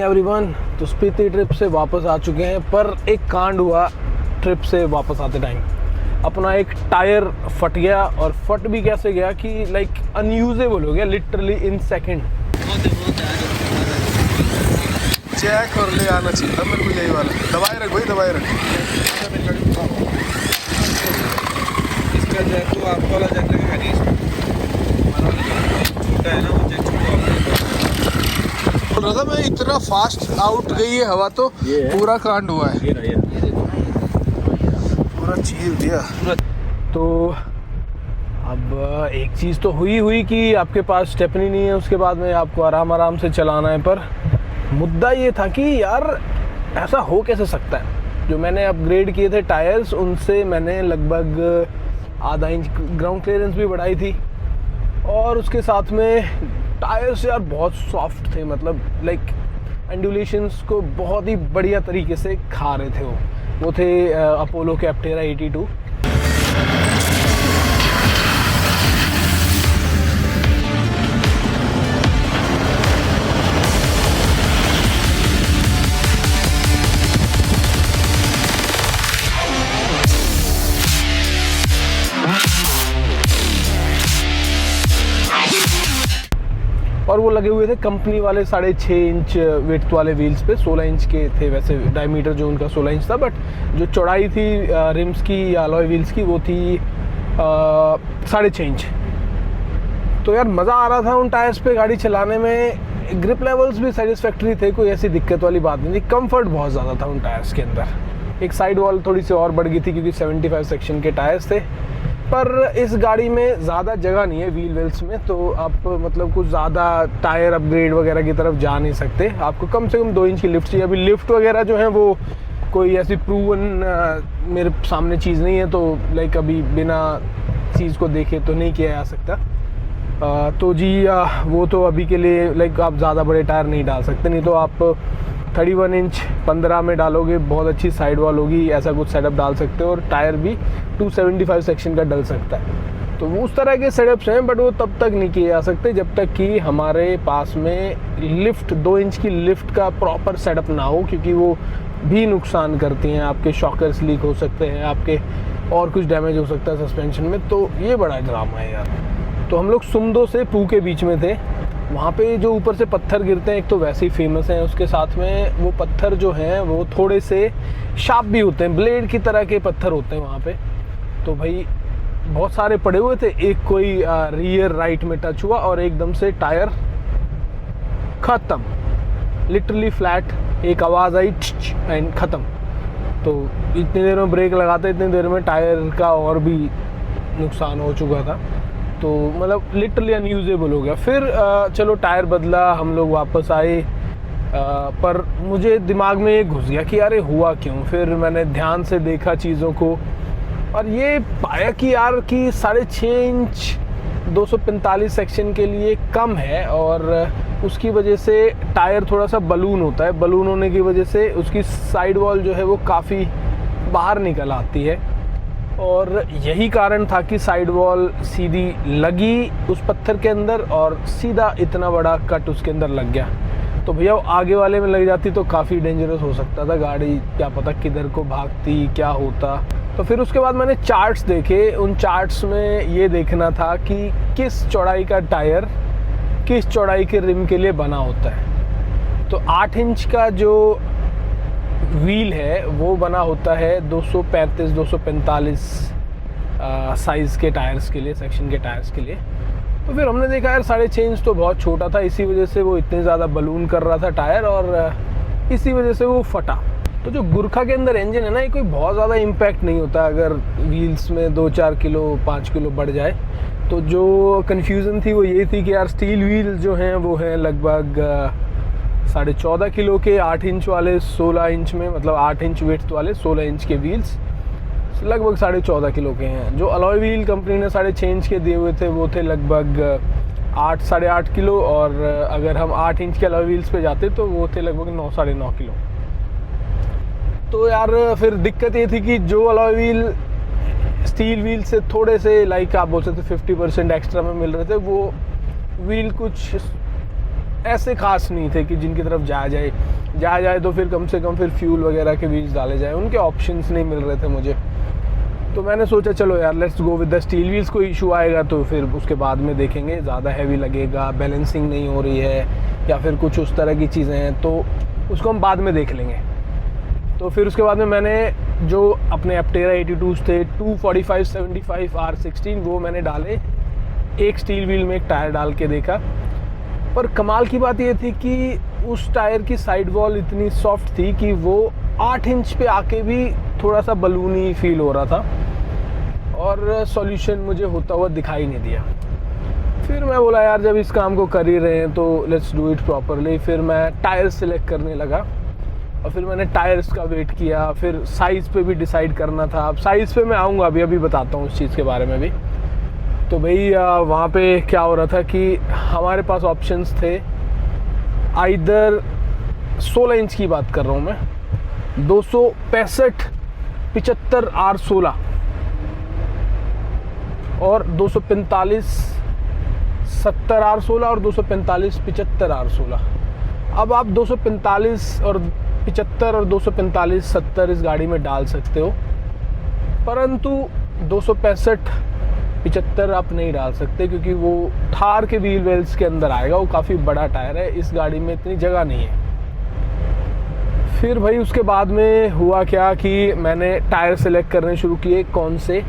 Everyone. तो Spiti trip से वापस आ चुके हैं, पर एक कांड हुआ ट्रिप से वापस आते टाइम। अपना एक टायर फट गया, और फट भी कैसे गया कि लाइक अनयूजेबल हो गया लिटरली इन सेकंड। चेक और ले आना चाहिए था मेरे को, यही वाला दवाई रख भाई, दवाई रख। इसका जैक तो आपको वाला जैक लगेगा नहीं, छोटा है ना वो जैक बोल रहा था मैं, इतना फास्ट आउट गई है हवा तो पूरा कांड हुआ है, पूरा चीर दिया। तो अब एक चीज़ तो हुई कि आपके पास स्टेपनी नहीं है, उसके बाद में आपको आराम से चलाना है। पर मुद्दा ये था कि यार ऐसा हो कैसे सकता है। जो मैंने अपग्रेड किए थे टायर्स, उनसे मैंने लगभग आधा इंच ग्राउंड क्लियरेंस भी बढ़ाई थी, और उसके साथ में टायर्स यार बहुत सॉफ्ट थे, मतलब लाइक एंडुलेशंस को बहुत ही बढ़िया तरीके से खा रहे थे। वो थे अपोलो के एप्टेरा 82। और वो लगे हुए थे कंपनी वाले 6.5 इंच विड्थ वाले व्हील्स पे। 16 इंच के थे वैसे डायमीटर, जो उनका 16 इंच था, बट जो चौड़ाई थी रिम्स की या अलॉय व्हील्स की वो थी 6.5 इंच। तो यार मज़ा आ रहा था उन टायर्स पे गाड़ी चलाने में। ग्रिप लेवल्स भी सेटिस्फैक्ट्री थे, कोई ऐसी दिक्कत वाली बात नहीं थी। कंफर्ट बहुत ज़्यादा था उन टायर्स के अंदर। एक साइड वॉल थोड़ी सी और बढ़ गई थी क्योंकि 75 सेक्शन के टायर्स थे, पर इस गाड़ी में ज़्यादा जगह नहीं है व्हील वेल्स में, तो आप मतलब कुछ ज़्यादा टायर अपग्रेड वगैरह की तरफ जा नहीं सकते। आपको कम से कम 2 इंच की लिफ्ट चाहिए। अभी लिफ्ट वगैरह जो है वो कोई ऐसी प्रूवन मेरे सामने चीज़ नहीं है, तो लाइक अभी बिना चीज़ को देखे तो नहीं किया जा सकता। तो जी वो तो अभी के लिए लाइक आप ज़्यादा बड़े टायर नहीं डाल सकते, नहीं तो आप 31 इंच 15 में डालोगे, बहुत अच्छी साइड वॉल होगी, ऐसा कुछ सेटअप डाल सकते हो। और टायर भी 275 सेक्शन का डल सकता है। तो वो उस तरह के सेटअप्स हैं, बट वो तब तक नहीं किए जा सकते जब तक कि हमारे पास में लिफ्ट 2 इंच की लिफ्ट का प्रॉपर सेटअप ना हो, क्योंकि वो भी नुकसान करती हैं। आपके शॉकर्स लीक हो सकते हैं, आपके और कुछ डैमेज हो सकता है सस्पेंशन में। तो ये बड़ा ड्रामा है यार। तो हम लोग सुमदो से पू के बीच में थे। वहाँ पे जो ऊपर से पत्थर गिरते हैं, एक तो वैसे ही फेमस हैं, उसके साथ में वो पत्थर जो हैं वो थोड़े से शार्प भी होते हैं, ब्लेड की तरह के पत्थर होते हैं वहाँ पे। तो भाई बहुत सारे पड़े हुए थे। एक कोई रियर राइट में टच हुआ और एकदम से टायर ख़त्म, लिटरली फ्लैट। एक आवाज़ आई एंड ख़त्म। तो इतनी देर में ब्रेक लगाते, इतनी देर में टायर का और भी नुकसान हो चुका था। तो मतलब लिटरली अनयूजेबल हो गया। फिर चलो टायर बदला, हम लोग वापस आए, पर मुझे दिमाग में ये घुस गया कि यार हुआ क्यों। फिर मैंने ध्यान से देखा चीज़ों को, और ये पाया कि यार कि 6.5 इंच 245 सेक्शन के लिए कम है, और उसकी वजह से टायर थोड़ा सा बलून होता है। बलून होने की वजह से उसकी साइड वॉल जो है वो काफ़ी बाहर निकल आती है, और यही कारण था कि साइड वॉल सीधी लगी उस पत्थर के अंदर, और सीधा इतना बड़ा कट उसके अंदर लग गया। तो भैया आगे वाले में लग जाती तो काफ़ी डेंजरस हो सकता था गाड़ी, क्या पता किधर को भागती, क्या होता। तो फिर उसके बाद मैंने चार्ट्स देखे। उन चार्ट्स में ये देखना था कि किस चौड़ाई का टायर किस चौड़ाई के रिम के लिए बना होता है। तो 8 इंच का जो व्हील है वो बना होता है 235-245 साइज़ के टायर्स के लिए, सेक्शन के टायर्स के लिए। तो फिर हमने देखा यार 6.5 इंच तो बहुत छोटा था, इसी वजह से वो इतने ज़्यादा बलून कर रहा था टायर, और इसी वजह से वो फटा। तो जो गुरखा के अंदर इंजन है ना, ये कोई बहुत ज़्यादा इम्पैक्ट नहीं होता अगर व्हील्स में 2-4 किलो 5 किलो बढ़ जाए। तो जो कन्फ्यूज़न थी वो ये थी कि यार स्टील व्हील जो हैं वो हैं लगभग 14.5 किलो के, 8 इंच वाले 16 इंच में, मतलब 8 इंच विड्थ वाले 16 इंच के व्हील्स लगभग 14.5 किलो के हैं। जो अलॉय व्हील कंपनी ने 6.5 इंच के दिए हुए थे वो थे लगभग 8-8.5 किलो, और अगर हम 8 इंच के अलॉय व्हील्स पे जाते तो वो थे लगभग 9-9.5 किलो। तो यार फिर दिक्कत ये थी कि जो अलॉय व्हील स्टील व्हील से थोड़े से लाइक आप बोल सकते 50% एक्स्ट्रा में मिल रहे थे, वो व्हील कुछ ऐसे खास नहीं थे कि जिनकी तरफ जाया जाए तो फिर कम से कम फिर फ्यूल वगैरह के व्हील्स डाले जाए, उनके ऑप्शंस नहीं मिल रहे थे मुझे। तो मैंने सोचा चलो यार let's go with the steel wheels. कोई इशू आएगा तो फिर उसके बाद में देखेंगे, ज़्यादा हैवी लगेगा, बैलेंसिंग नहीं हो रही है या फिर कुछ उस तरह की चीज़ें हैं तो उसको हम बाद में देख लेंगे। तो फिर उसके बाद में मैंने जो अपने एप्टेरा 82s थे 245/75 R16 वो मैंने डाले, एक स्टील व्हील में एक टायर डाल के देखा। पर कमाल की बात ये थी कि उस टायर की साइड वॉल इतनी सॉफ्ट थी कि वो 8 इंच पे आके भी थोड़ा सा बलूनी फील हो रहा था और सॉल्यूशन मुझे होता हुआ दिखाई नहीं दिया। फिर मैं बोला यार जब इस काम को कर ही रहे हैं तो लेट्स डू इट प्रॉपरली। फिर मैं टायर सिलेक्ट करने लगा और फिर मैंने टायर्स का वेट किया, फिर साइज़ पे भी डिसाइड करना था। अब साइज़ पे मैं आऊँगा, अभी बताता हूँ उस चीज़ के बारे में भी। तो भाई वहाँ पे क्या हो रहा था कि हमारे पास ऑप्शंस थे, आइदर 16 इंच की बात कर रहा हूँ मैं, 265/75 R16 और 245/70 R16 और 245/75 R16। अब आप 245 और 75 और 245/70 इस गाड़ी में डाल सकते हो, परंतु 265/75 आप नहीं डाल सकते क्योंकि वो थार के व्हील वेल्स के अंदर आएगा, वो काफ़ी बड़ा टायर है, इस गाड़ी में इतनी जगह नहीं है। फिर भाई उसके बाद में हुआ क्या कि मैंने टायर सेलेक्ट करने शुरू किए, कौन से।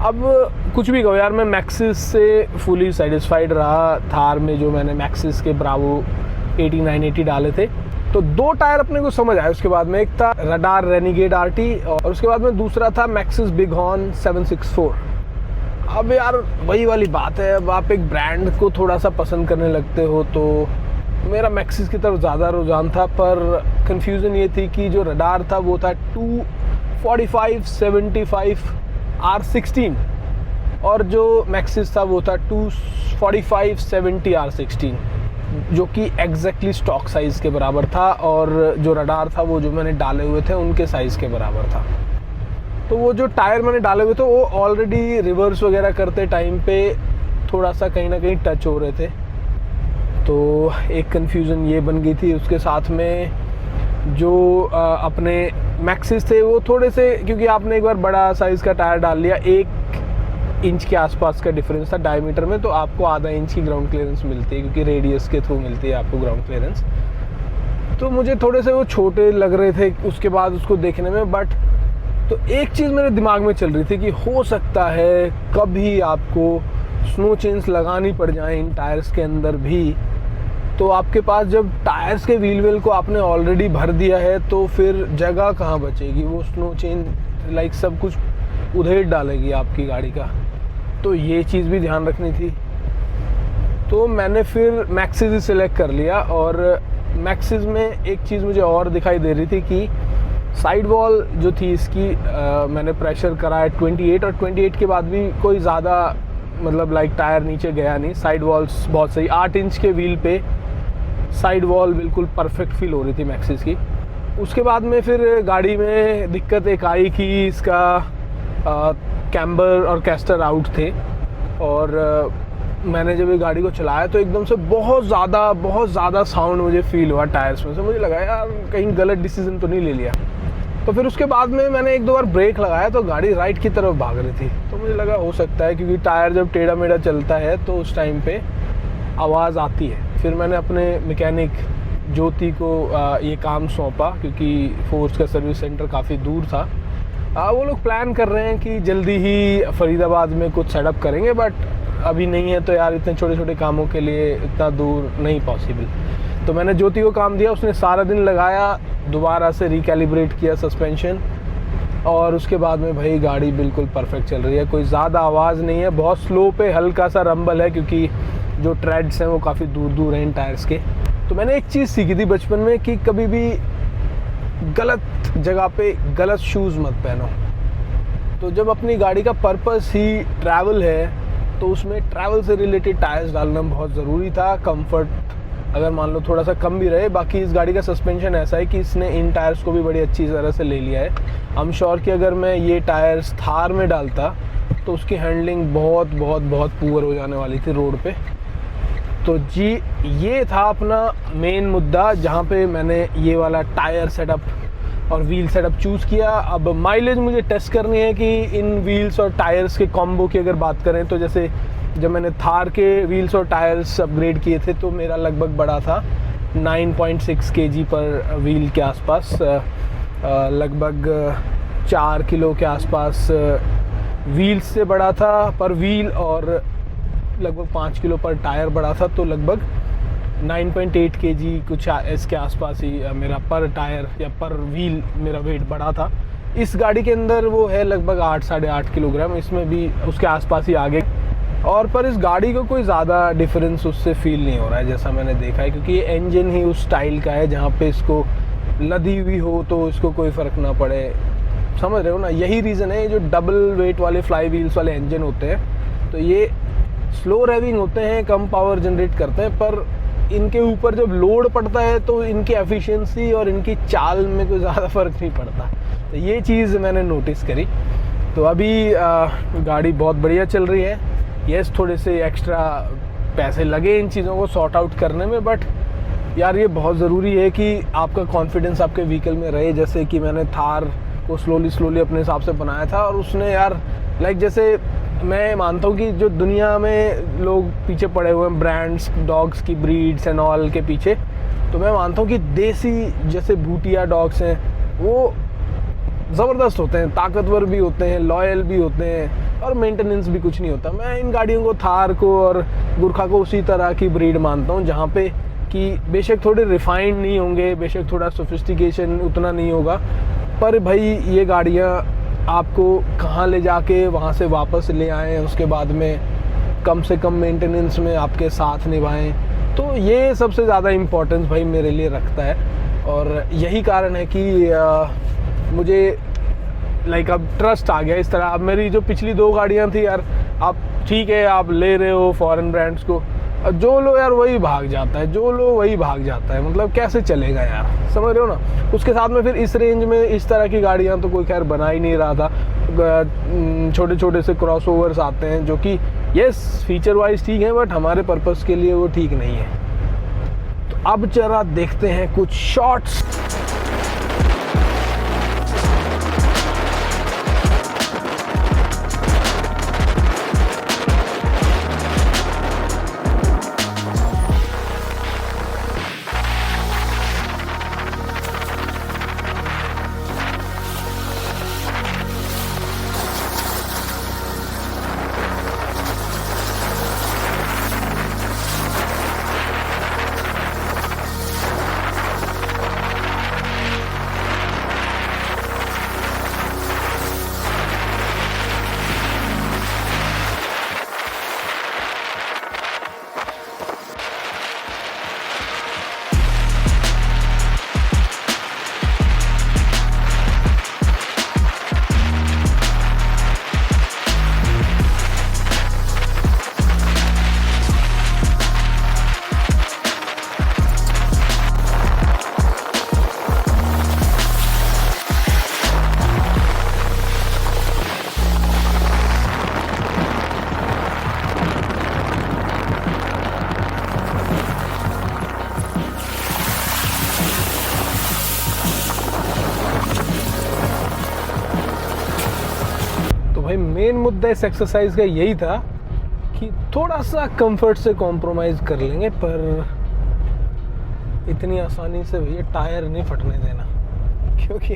अब कुछ भी कहो यार, मैं मैक्सिस से फुली सेटिस्फाइड रहा। थार में जो मैंने मैक्सिस के ब्रावो 8980 डाले थे तो 2 टायर अपने को समझ आए। उसके बाद में एक था रडार रेनिगेड RT और उसके बाद में दूसरा था मैक्सिस बिगहॉर्न 764। अब यार वही वाली बात है, अब आप एक ब्रांड को थोड़ा सा पसंद करने लगते हो तो मेरा मैक्सिस की तरफ ज़्यादा रुझान था। पर कन्फ्यूज़न ये थी कि जो रडार था वो था 245/75 R16 और जो मैक्सिस था वो था 245/70 R16, जो कि एग्जैक्टली स्टॉक साइज़ के बराबर था और जो रडार था वो जो मैंने डाले हुए थे उनके साइज़ के बराबर था। तो वो जो टायर मैंने डाले हुए थे वो ऑलरेडी रिवर्स वगैरह करते टाइम पे थोड़ा सा कहीं ना कहीं टच हो रहे थे, तो एक कन्फ्यूज़न ये बन गई थी। उसके साथ में जो अपने मैक्सिस थे वो थोड़े से, क्योंकि आपने एक बार बड़ा साइज़ का टायर डाल लिया, 1 इंच के आसपास का डिफरेंस था डायमीटर में, तो आपको आधा इंच की ग्राउंड क्लियरेंस मिलती है क्योंकि रेडियस के थ्रू मिलती है आपको ग्राउंड क्लियरेंस। तो मुझे थोड़े से वो छोटे लग रहे थे उसके बाद उसको देखने में। बट तो एक चीज़ मेरे दिमाग में चल रही थी कि हो सकता है कभी आपको स्नो चेन्स लगानी पड़ जाए इन टायर्स के अंदर भी, तो आपके पास जब टायर्स के व्हील वेल को आपने ऑलरेडी भर दिया है तो फिर जगह कहाँ बचेगी, वो स्नो चेन लाइक सब कुछ उधेड़ डालेगी आपकी गाड़ी का। तो ये चीज़ भी ध्यान रखनी थी। तो मैंने फिर मैक्सिस ही सिलेक्ट कर लिया और मैक्सिस में एक चीज़ मुझे और दिखाई दे रही थी कि साइड वॉल जो थी इसकी मैंने प्रेशर कराया 28 और 28 के बाद भी कोई ज़्यादा मतलब लाइक टायर नीचे गया नहीं। साइड वॉल्स बहुत सही, 8 इंच के व्हील पे साइड वॉल बिल्कुल परफेक्ट फील हो रही थी मैक्सिस की। उसके बाद में फिर गाड़ी में दिक्कत एक आई कि इसका कैम्बर और कैस्टर आउट थे और मैंने जब ये गाड़ी को चलाया तो एकदम से बहुत ज़्यादा साउंड मुझे फील हुआ टायर्स में से। मुझे लगा यार कहीं गलत डिसीजन तो नहीं ले लिया। तो फिर उसके बाद में मैंने 1-2 बार ब्रेक लगाया तो गाड़ी राइट की तरफ भाग रही थी, तो मुझे लगा हो सकता है क्योंकि टायर जब टेढ़ा मेढ़ा चलता है तो उस टाइम पे आवाज़ आती है। फिर मैंने अपने मैकेनिक ज्योति को ये काम सौंपा क्योंकि फोर्स का सर्विस सेंटर काफ़ी दूर था। वो लोग प्लान कर रहे हैं कि जल्दी ही फरीदाबाद में कुछ सेटअप करेंगे, बट अभी नहीं है तो यार इतने छोटे छोटे कामों के लिए इतना दूर नहीं पॉसिबल। तो मैंने ज्योति को काम दिया, उसने सारा दिन लगाया, दोबारा से रिकैलिब्रेट किया सस्पेंशन और उसके बाद में भाई गाड़ी बिल्कुल परफेक्ट चल रही है। कोई ज़्यादा आवाज़ नहीं है, बहुत स्लो पे हल्का सा रंबल है क्योंकि जो ट्रेड्स हैं वो काफ़ी दूर हैं इन टायर्स के। तो मैंने एक चीज़ सीखी थी बचपन में कि कभी भी गलत जगह पे गलत शूज़ मत पहनो। तो जब अपनी गाड़ी का पर्पस ही ट्रैवल है तो उसमें ट्रैवल से रिलेटेड टायर्स डालना बहुत ज़रूरी था। कंफर्ट अगर मान लो थोड़ा सा कम भी रहे, बाकी इस गाड़ी का सस्पेंशन ऐसा है कि इसने इन टायर्स को भी बड़ी अच्छी तरह से ले लिया है। आई एम श्योर कि अगर मैं ये टायर्स थार में डालता तो उसकी हैंडलिंग बहुत पुअर हो जाने वाली थी रोड पे। तो जी ये था अपना मेन मुद्दा जहाँ पे मैंने ये वाला टायर सेटअप और व्हील सेटअप चूज़ किया। अब माइलेज मुझे टेस्ट करनी है कि इन व्हील्स और टायर्स के कॉम्बो की अगर बात करें तो जैसे जब मैंने थार के व्हील्स और टायर्स अपग्रेड किए थे तो मेरा लगभग बड़ा था 9.6 kg पर व्हील के आसपास, लगभग 4 किलो के आसपास व्हील्स से बड़ा था पर व्हील, और लगभग 5 किलो पर टायर बड़ा था, तो लगभग 9.8 kg कुछ इसके आसपास ही मेरा पर टायर या पर व्हील मेरा वेट बढ़ा था। इस गाड़ी के अंदर वो है लगभग 8-8.5 किलोग्राम, इसमें भी उसके आसपास ही आगे, और पर इस गाड़ी को कोई ज़्यादा डिफरेंस उससे फील नहीं हो रहा है जैसा मैंने देखा है, क्योंकि ये इंजन ही उस स्टाइल का है जहाँ पे इसको लदी हुई हो तो इसको कोई फ़र्क ना पड़े, समझ रहे हो ना। यही रीज़न है, जो डबल वेट वाले फ्लाई व्हील्स वाले इंजन होते हैं तो ये स्लो रेविंग होते हैं, कम पावर जनरेट करते हैं, पर इनके ऊपर जब लोड पड़ता है तो इनकी एफिशिएंसी और इनकी चाल में कोई ज़्यादा फ़र्क नहीं पड़ता। तो ये चीज़ मैंने नोटिस करी। तो अभी गाड़ी बहुत बढ़िया चल रही है। यस, थोड़े से एक्स्ट्रा पैसे लगे इन चीज़ों को सॉर्ट आउट करने में, बट यार ये बहुत ज़रूरी है कि आपका कॉन्फिडेंस आपके व्हीकल में रहे। जैसे कि मैंने थार को स्लोली अपने हिसाब से बनाया था, और उसने यार जैसे मैं मानता हूँ कि जो दुनिया में लोग पीछे पड़े हुए हैं ब्रांड्स, डॉग्स की ब्रीड्स एंड ऑल के पीछे, तो मैं मानता हूँ कि देसी जैसे भूटिया डॉग्स हैं वो ज़बरदस्त होते हैं, ताकतवर भी होते हैं, लॉयल भी होते हैं, और मेंटेनेंस भी कुछ नहीं होता। मैं इन गाड़ियों को, थार को और गुरखा को उसी तरह की ब्रीड मानता हूँ जहाँ पे कि बेशक थोड़े रिफाइंड नहीं होंगे, बेशक थोड़ा सोफिस्टिकेशन उतना नहीं होगा, पर भाई ये गाड़ियाँ आपको कहाँ ले जाके वहाँ से वापस ले आएँ, उसके बाद में कम से कम मेंटेनेंस में आपके साथ निभाएं, तो ये सबसे ज़्यादा इम्पोर्टेंस भाई मेरे लिए रखता है। और यही कारण है कि मुझे अब ट्रस्ट आ गया इस तरह। अब मेरी जो पिछली 2 गाड़ियाँ थी यार, आप ठीक है आप ले रहे हो फॉरेन ब्रांड्स को, जो लो यार वही भाग जाता है, जो लो वही भाग जाता है, मतलब कैसे चलेगा यार, समझ रहे हो ना। उसके साथ में फिर इस रेंज में इस तरह की गाड़ियाँ तो कोई खैर बना ही नहीं रहा था। छोटे छोटे से क्रॉसओवर्स आते हैं जो कि यस फीचर वाइज ठीक है, बट हमारे पर्पस के लिए वो ठीक नहीं है। तो अब जरा देखते हैं कुछ शॉट्स। भाई मेन मुद्दा इस एक्सरसाइज का यही था कि थोड़ा सा कंफर्ट से कॉम्प्रोमाइज़ कर लेंगे, पर इतनी आसानी से भैया टायर नहीं फटने देना, क्योंकि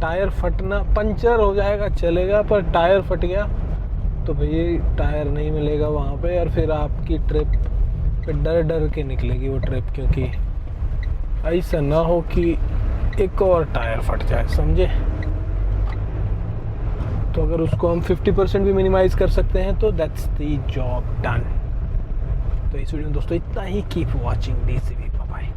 टायर फटना, पंचर हो जाएगा चलेगा, पर टायर फट गया तो भैया टायर नहीं मिलेगा वहाँ पे, और फिर आपकी ट्रिप पे डर के निकलेगी वो ट्रिप, क्योंकि ऐसा ना हो कि एक और टायर फट जाए, समझे। तो अगर उसको हम 50% भी मिनिमाइज़ कर सकते हैं तो दैट्स द जॉब डन। तो इस वीडियो में दोस्तों इतना ही। Keep watching DCV, bye bye.